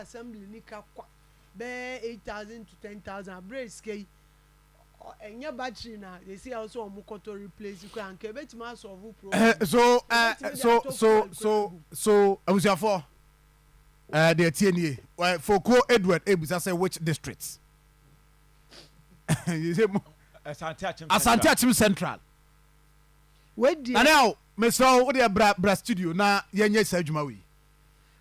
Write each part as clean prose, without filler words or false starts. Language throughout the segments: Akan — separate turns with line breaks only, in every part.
assembly ni ka kwa be 8,000 to 10,000 brace kei enya battery na they say also omukoto replace ko anke betima solve problem
so abusiafo the TNA Foko Edward Ebusa say which districts you say Asante Akim Central na now me so we dey bra studio na yenye sa adwuma wi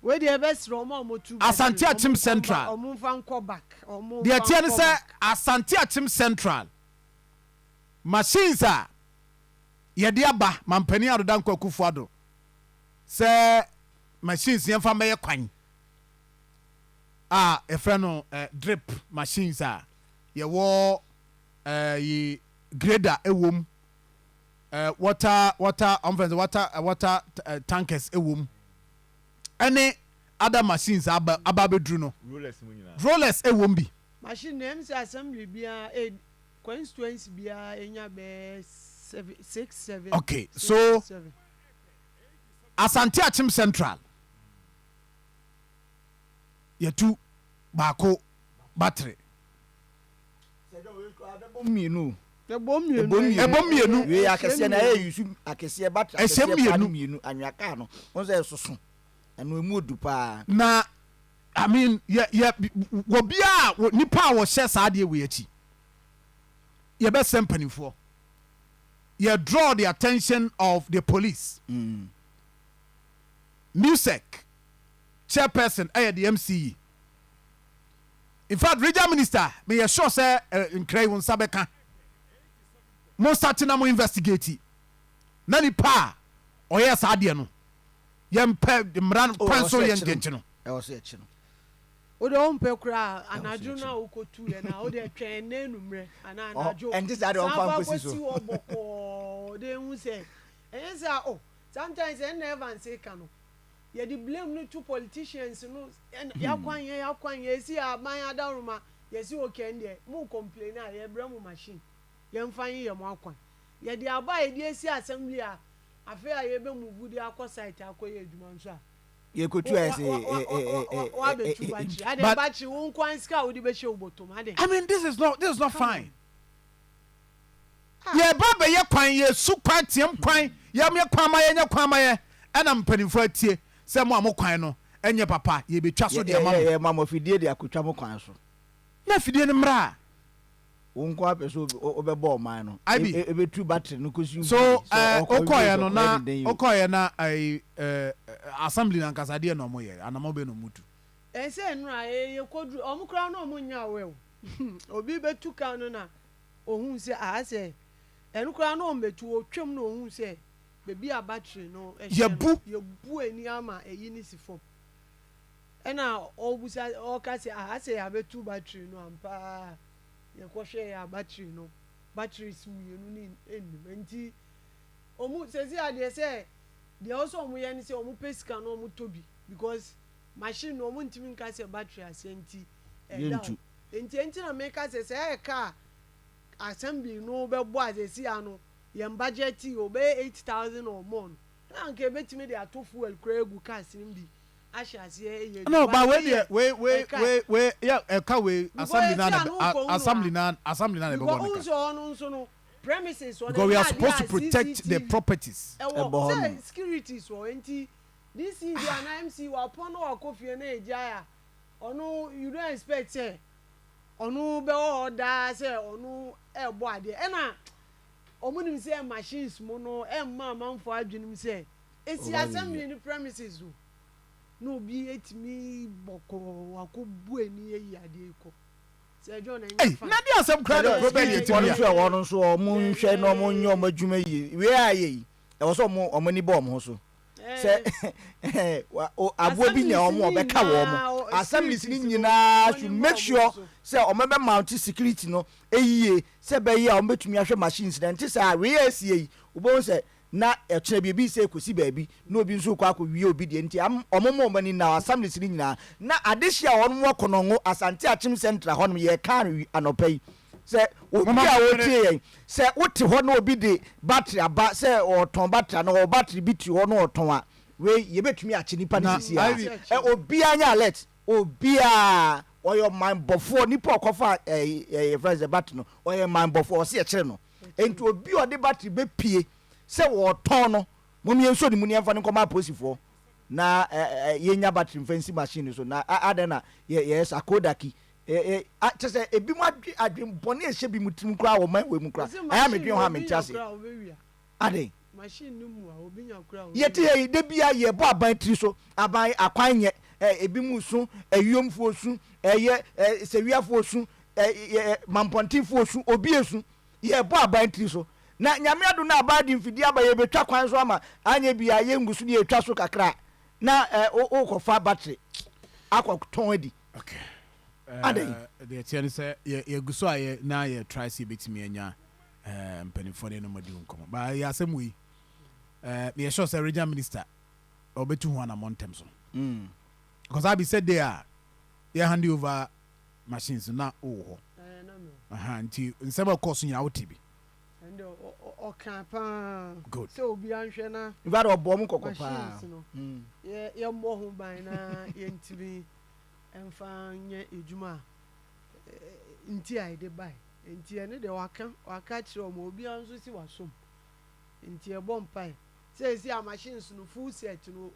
we dey best romo motu
Asante Akim Central
omumfa nko back
the TNA say Asante Akim Central machines a yede aba mampani adoda nko akufu ado say machines yemfa meye kwan efre no drip machines a ye wo yi grader ewom water tankers ewom any other machines ababedru no rollers ewom bi
machine name say assembly bia constituency bia enya be 6-7
okay so
7.
Asante Akim Central yetu bako battery
mienu
ebommienu
we akese na yusu akese battery akese mienu anwaka no wonse soso eno emu odupa
na I mean wo bia nipa wo hye saade we achi ye be sempanifo ye draw the attention of the police music chairperson the MCE in fact regional minister me sure say nkrai won sabeka mo start na mo investigate na ni pa oye saade no yempa mran kwanso ye ngenche no
e wo se echi no
o de on pe kura anaju na ukotu ye na o de twen na enumre ana anaju
and this are the on purpose so
oboko de hu say en say sometimes en never say kanu ye di blame no two politicians no yakwan ye si aman adaruma ye si okay ndie mu complain a ye bra mu machine ye mfan ye mu akwan ye di aba ye di esi assembly a afi a ye be mu gudi akọ site akoye adwuma nso a
ye kotu ase
wa be tu bachi ade bachi won kwan ska wo di be she obotom ade
I mean this is not fine ye baba ye kwan ye su kwan tiem kwan ye me kwan ma ye nya kwan ma ye ana mpanifo atie se mo amokwan no enye papa ye betwa so de
mama fidie de akotwa mo kwan so
na fidie ne mra
wonko apeso obebo man no ebetu battery no kosu
so okoye no na okoye na assembly na nkasade no mo ye anamo be no mutu
ese nra ye kodru omukra no omunya we obi betu kan no na ohun se ase enukra no ombetu otwem no ohun se bebi a battery no ye bu eni ama eyi ni sifo ena obusa okase ase ya betu battery no ampa ye ko hwe ya battery no batteries mienu ni enu enti omu sezi ade se de also omu ye ni se omu pesika no omu tobi because machine no omu ntimi nka se battery asenti enti na make se e ka assembly no be bo azesi ano ye budget obe 8,000 or more na nke betimi de ato fuel kregu ka simbi
no but we yeah we assembly na be born
no premises
because we are supposed to protect the properties
security so enti this is the MC wa pon no akofie na ejaya onu you don't expect say onu be order say onu ebo ade na omunim say machines mo no emma manfo adwenim say esi assembly ni premises o no bi etimi boko akobu eni eyade ko se jo na
nfa na dia asem kra de go be etimi
so won so omu nhwe no omu nyo omadwuma yi we aye e wo so omu ni bo omu so se abo bi nya omu obeka wo omu assemblies ni nyina should make sure say omu be mount security no eyiye se be ye omu betumi ahwe machines na nti say we asie ubo se na echire bi se kosi baabi na obi nso kwa akwi obi de nti omomo mani na assemblies ni nyina na adehia onmo konongo Asante Akim Central hono ye kan anopai se obi a wotie yen se wote ho na obi de battery aba se oton battery na o battery bi ti ho na oton a we ye betumi achi nipa ni sisi a obi anya alert obia oyo man bofo nipa okofa friends the battery no oyo man bofo o se kire no enti obi o de battery be pie se wo ton no mom yenso ni mu ni amfa ne koma posifo na yenya battery fancy machine so na adena yes akodaki chese ebi mu adwen bone ehye bi mutim kra wo man we mu kra aya me dwen ha me tiase ade
machine no mu a obi nya kra
yete ye de bia ye bo aban tri so aban akwanye ebi mu su eyomfo su eye sewiafo su mampontifo su obi esu ye bo aban tri so na nyame ado na abadi mfidi aba ye betwa kwan so ama anya bia ye ngusu ne etwa so kakra na o kofa battery akwaton adi
okay the tiani say ye guso aye na ye try see betimi anya mpanifo ne no madi nkomo ba ya asem me sure say regional minister obetu ho na montem so because I be said there you hand over machines na ho nti nsema course nya wotibi
and o kan pa
good
so obi anhwe na
ivado obo mu kokopa
ye mo ho ban na ye ntibi emfa nye ejuma nti ai de bai nti ene de waka kire o mo obi anso si wasom nti e bom pai say a machines no full set no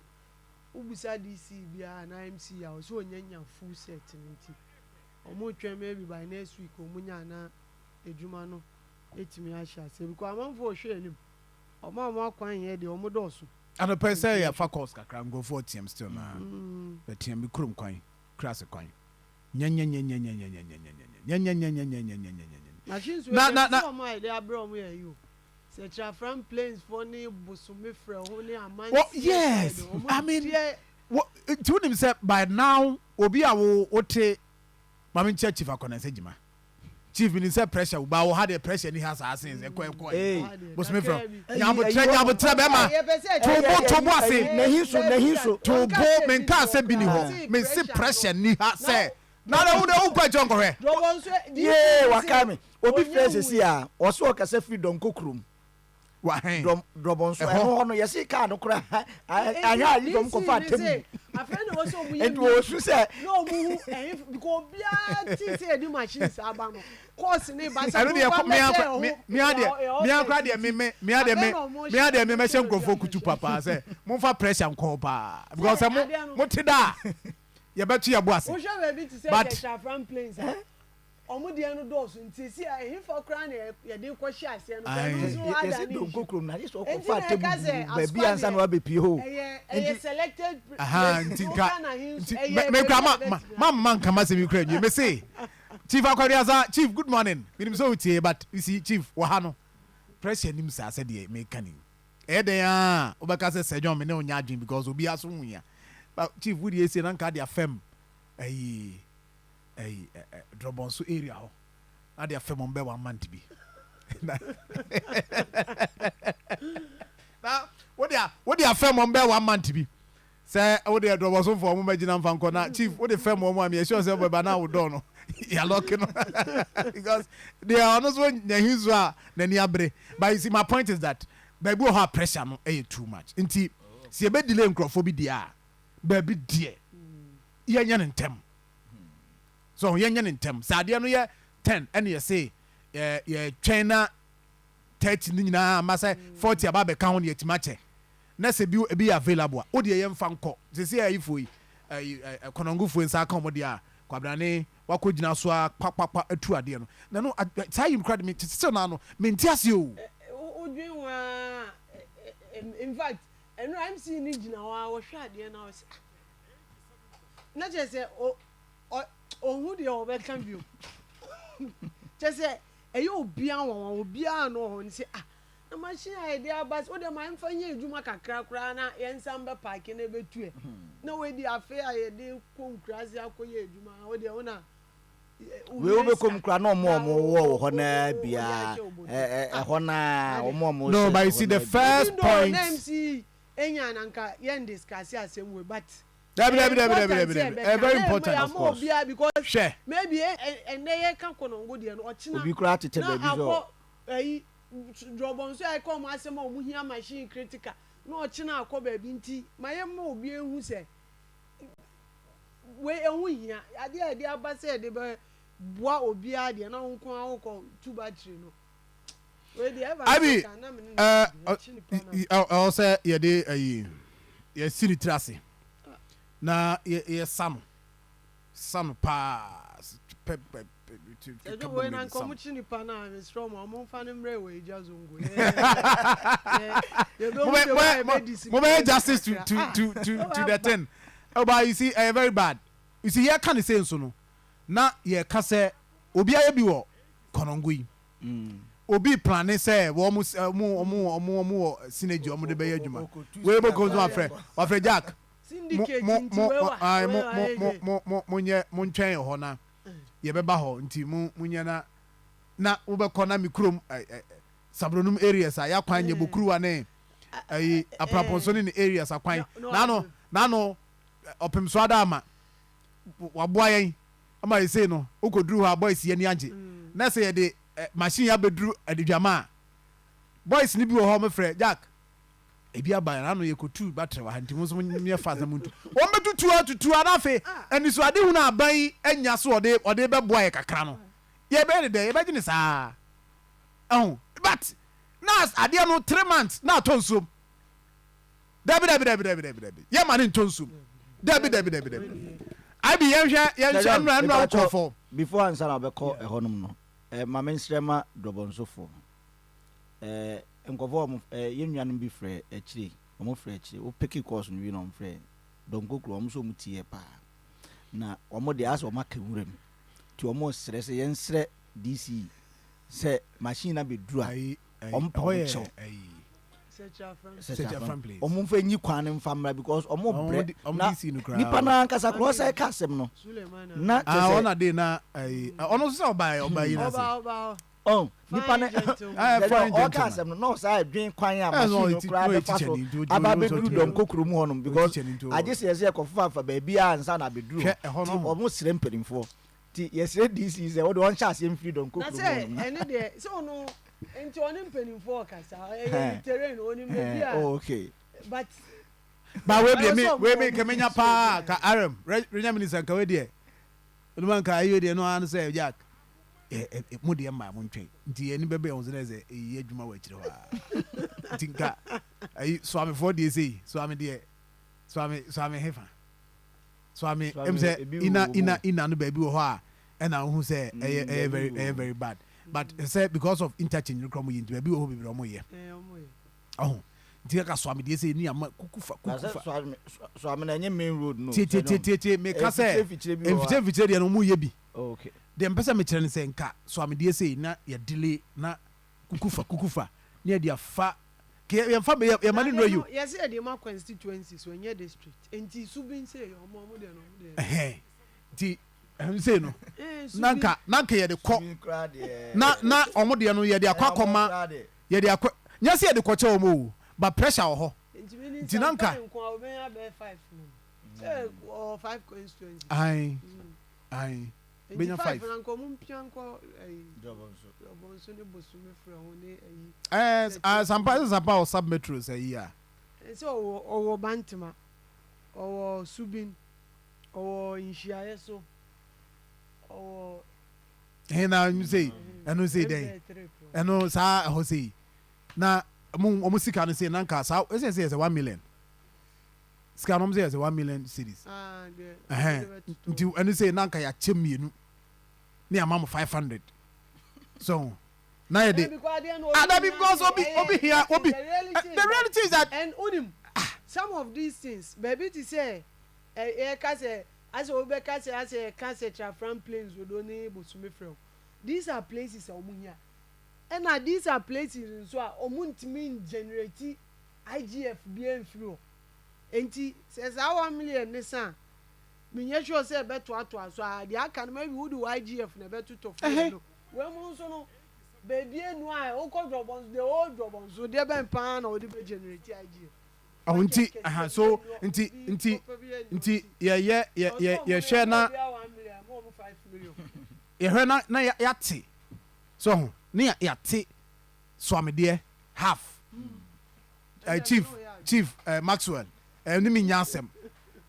ubusa DC bia na MC ya so onyanya full set nti omo twem maybe by next week omunya na ejuma no etimi ahia se biko amanfo ohwe anim omo akwan ye de omo doso
and the say ya focus kakra go for team still na the team bi krum kwan class kwan nyanya
machines we na my dey abro here you say from planes for ni busumi frɛ ho ni aman
yes I mean what to him say by now obi a wo ote mama chief akona say jima chief minister pressure ba wo had pressure ni has asins ekɔ busumi frɛ nyabotre be ma to bo ase
nahinso
to bo men ka say bi ni ho men si pressure ni ha say na na wo de wo kwa jonko hwe
ye wakame obi frɛ se a oso okasa freedom kokrum
wa hen
drobon so ho no yesi ka no kra anya yi dom ko fa tem
afeni wo so mu yi
and wo su se
no mu because bia ti se di machines aba no course ni ba se
anu de me akra de me hye nkrofo kutu papa se mo fa pressure nko pa because mo ti da ye betu ye bo ase
wo hwe we bi ti se get from planes omo de enu doors nti si a hin for kra na ye de ko hye ase no so ada ni
don kokrom na so ko fa tem ba bi ansa na be pie ho
e selected
nti me kra ma kama se mi kra nyi me say chief akwariaza chief good morning minim so tie but you see chief wo ha no pressure nim sa se de me kanin e den a obeka se sejon me ne onya adwin because obi aso hunya but chief would you say na nka dia fam drobonso area ho na dia fam on be 1 month bi na what dia fam on be 1 month bi say wo dia drobonso for mo magina mfa nko na chief wo de fam mo am e sure say boy na wo do no ya lucky no because they are not so nyahizu a na ni abre but you see my point is that baby o have pressure no too much nti se be delay nkrofo bi dia baby die yenya ntem so yenya ntem sade no ye 10 and you say ye trainer 30 ni nyina ma say 40 aba be kan ho ye timache na se bi available o de ye mfa nko se se ayifo yi konongufo nsa kan mo de a kwabrane wakogina so a kwakwa atu ade no na no say you credit me still na no me ntiase o
odwin wa in fact enu MC ni gina wa wo hwe ade na o na je se ohun de o be kan bi o je se eyo obi awon obi an no ho ni se na machine idea bas o de man fa nya ejuma kakra kra na yensam be park na be tue na we di afi aye de konkrazi akoye ejuma o de ona
we obe kom kra no mo wo ho na bia ho na mo
no but you see the first point
MC enya na nka yen discuss asem we but
very important of course
because
share
maybe and they can konongo de no ochina
obi kra tete baby so
eh drobon so I come asem o mu hia machine critical no ochina akọ baby nti maye mo obi ehu se we ehu hia ade aba say de be boa obi ade na won ko awoko two battery no we dey ever
I say ye dey ye siri trase na ye sano pass to
we na komu chini pa na me strong mo fa ne mre we jazungu
mo be justice to the thing. Oh, but you see very bad. You see here can say so no na ye ka say obi aye bi wo konongui obi plan say wo mo synergy omo de be adwuma we be go zo afre Jack mo ntwen ho na ye beba ho nti munya na wo be kona mikrom sabronum areas ya kwan ye bokruwa ne apraponso ne areas akwan na no opem so adama waboa yen ama ye say no ukoduru ha boys ye ni anje na say ye de machine ya beduru adidwama boys ni bi wo ho me frɛ Jack ebi aba na no ye kotu battery wa hanti mo so me fa za muntu o metutu anafe ani so ade hu na aban anya so ode be boa ye kakra no ye be de ye be gine saa but na ade no 3 months na tonso dabi ye ma ne tonso dabi I be yen no for
before answer na be call ehonum no ma mensrema dobonso for nkofo yennuanum bi frɛ akire omo frɛ akire o peki course no wi no frɛ donkokro omo so mutie pa na omo de aso ma kewuram ti omo srɛ se yensrɛ DC se machine na be dura omo pa cho search from place omo fa nyi kwan mfa mra because omo bre na nipa na nkasa kro say kasem no na
ona de na ono so oba yi na se
nipa na o kasem no say dwen kwan ya machine kra be faso aba be duru dom kokuru mu honom because age se ekofa fa ba bia ansa na be duru ti omo sire mperimfo ti yesre DC se wo de on chance em free dom kokuru mu honom
na say ene de so no enti onim mperimfo kasa terrain onim be bia
okay
but we me kemenya pa ka aram renya minister ka we de onuman ka ayo de no an say Jack mo de ma mo ntwen nti eni bebe on ze ze eyi adwuma wa kire wa tinka ayi so am for de say so am hefa so am emse ina no baby wo ho a na hu say very bad but say because of interchange krom yi nti baby wo ho be ro mo ye nti ka so am de say ni am kukufa
so am na nye main road no
ti me ka say enfiche de no mu ye bi
okay
dem pesa me kire ne say nka so am de say na ya delay na kukufa ne dia fa ke ya fa be ya mani no you
yes e de ma constituency so nye district enti subin say omo de no
ti say no nanka ye de ko na omo de no ye de Akoma ye de nya say ye de ko che omo ba pressure wo ho enti nanka
nko oben ya be 5 no or 5 constituency
ai benya 5
nanko mum pianko jobonso ne bosume fra ho ne
sampa o sub metro say ya
so owo bantima owo subin owo inshiaye so owo
na you say eno say den eno sa ho say na omo sika no say nanka sa say 1 million sika no say 1 million cedis nti eno say nanka ya chemienu ni amam 500 so na ye de because obi here obi the reality is that
and unim some of these things baby to say as obe ka say as a cancer from plains odoni bosume frem these are places omunya and these are places so omuntimi generate IGF bien flow enti says 1 million nisa minye sure say beto so the can maybe would do IGF na beto to no we mo so no baby enu a o ko drobons the old drobons so dey ben pan or dey generate IGF
so nti ye share na ye hwe na ya te so ne ya te so amede half chief Maxwell ni mi nyasem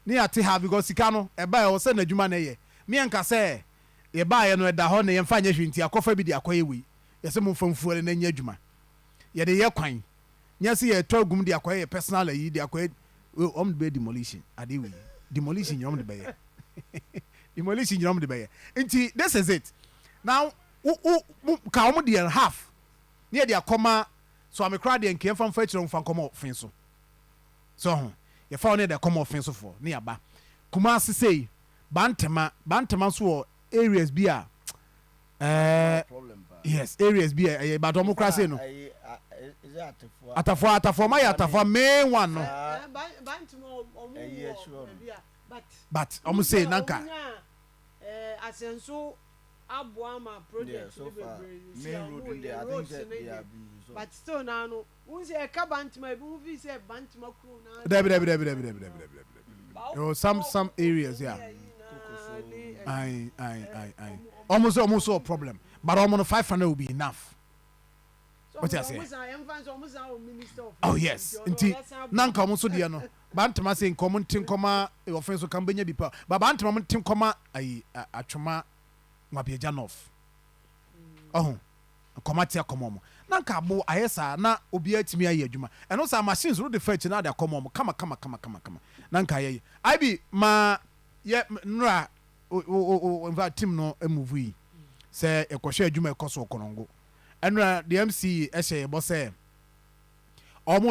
ni ate ha because sika no eba e wo se na adwuma na ye me enka se ye ba ye no eda ho na ye mfa nya hwinti akofa bi di akoye wi ye se mo famfuore na nya adwuma ye de ye kwan nya se ye to agum di akoye personal yi di akoye be demolition ade wi demolition yom de be ye demolition yom de be ye nti this is it now ka omo de half ne de Akoma so am crowd de nke mfa chiro mfa Akoma ofin so ye fa one de Akoma ofin so for ne aba kuma sei bantema so areas bi a yes areas bi a but omo kra say no
is it
atafo ma ya atafo main one no
bantema omo
but omo say nanka
asenso Abuama project
main road in there. I think that they have been resolved.
But still now, no. Once a cabantima, we say bantima crew now.
Oh, some areas, yeah. I. Almost a problem. But almost 500 will be enough. What you say? Oh yes. Inti nanka almost the ano. Bantama saying common tin comma offense can be be but bantama tin comma atwoma mabia janof oh komatia komomo nanka abo ayesa na obi atimi aye adwuma eno sa machines ro de fetch na de komomo kama nanka aye ibi ma ye nra o team no move yi se ekohwe adwuma ekoso okonongo enra the MC ehye bo se omo